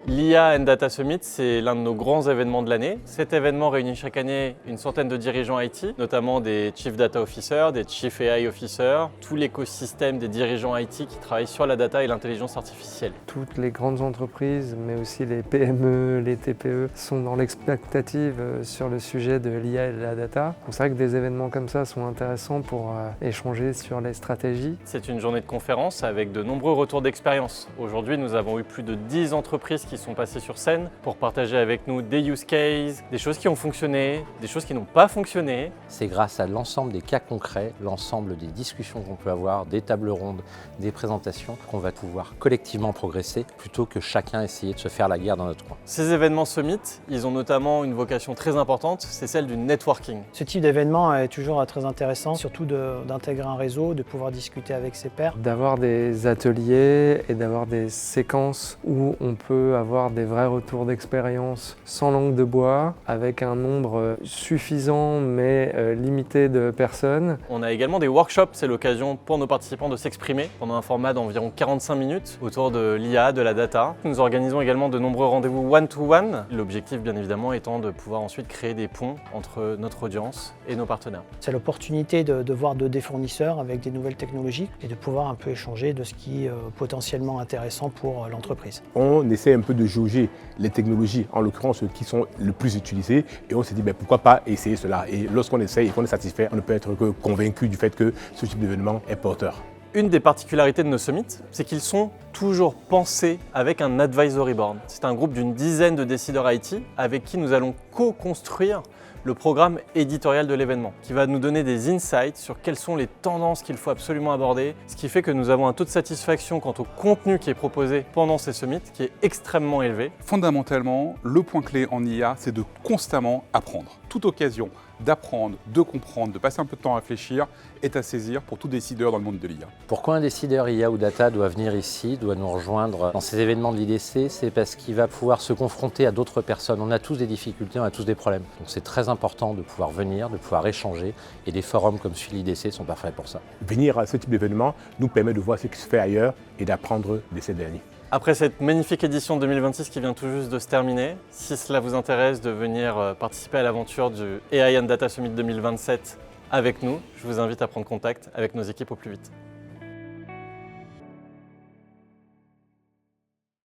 L'IA and Data Summit, c'est l'un de nos grands événements de l'année. Cet événement réunit chaque année une centaine de dirigeants IT, notamment des Chief Data Officers, des Chief AI Officers, tout l'écosystème des dirigeants IT qui travaillent sur la data et l'intelligence artificielle. Toutes les grandes entreprises, mais aussi les PME, les TPE, sont dans l'expectative sur le sujet de l'IA et de la data. Donc c'est vrai que des événements comme ça sont intéressants pour échanger sur les stratégies. C'est une journée de conférence avec de nombreux retours d'expérience. Aujourd'hui, nous avons eu plus de 10 entreprises qui sont passées sur scène pour partager avec nous des use cases, des choses qui ont fonctionné, des choses qui n'ont pas fonctionné. C'est grâce à l'ensemble des cas concrets, l'ensemble des discussions qu'on peut avoir, des tables rondes, des présentations, qu'on va pouvoir collectivement progresser plutôt que chacun essayer de se faire la guerre dans notre coin. Ces événements Summit, ils ont notamment une vocation très importante, c'est celle du networking. Ce type d'événement est toujours très intéressant, surtout d'intégrer un réseau, de pouvoir discuter avec ses pairs. D'avoir des ateliers et d'avoir des séquences où on peut avoir des vrais retours d'expérience sans langue de bois, avec un nombre suffisant mais limité de personnes. On a également des workshops, c'est l'occasion pour nos participants de s'exprimer pendant un format d'environ 45 minutes autour de l'IA, de la data. Nous organisons également de nombreux rendez-vous one-to-one, l'objectif bien évidemment étant de pouvoir ensuite créer des ponts entre notre audience et nos partenaires. C'est l'opportunité de voir des fournisseurs avec des nouvelles technologies et de pouvoir un peu échanger de ce qui est potentiellement intéressant pour l'entreprise. On essaie un peu de jauger les technologies, en l'occurrence ceux qui sont le plus utilisés, et on s'est dit pourquoi pas essayer cela. Et lorsqu'on essaye et qu'on est satisfait, on ne peut être que convaincu du fait que ce type d'événement est porteur. Une des particularités de nos summits, c'est qu'ils sont toujours pensés avec un advisory board. C'est un groupe d'une dizaine de décideurs IT avec qui nous allons co-construire le programme éditorial de l'événement, qui va nous donner des insights sur quelles sont les tendances qu'il faut absolument aborder, ce qui fait que nous avons un taux de satisfaction quant au contenu qui est proposé pendant ces summits qui est extrêmement élevé. Fondamentalement, le point clé en IA, c'est de constamment apprendre. Toute occasion d'apprendre, de comprendre, de passer un peu de temps à réfléchir est à saisir pour tout décideur dans le monde de l'IA. Pourquoi un décideur IA ou data doit venir ici, doit nous rejoindre dans ces événements de l'IDC? C'est parce qu'il va pouvoir se confronter à d'autres personnes. On a tous des difficultés, on a tous des problèmes. Donc c'est très important de pouvoir venir, de pouvoir échanger, et des forums comme celui de l'IDC sont parfaits pour ça. Venir à ce type d'événement nous permet de voir ce qui se fait ailleurs et d'apprendre de ces derniers. Après cette magnifique édition 2026 qui vient tout juste de se terminer, si cela vous intéresse de venir participer à l'aventure du AI and Data Summit 2027 avec nous, je vous invite à prendre contact avec nos équipes au plus vite.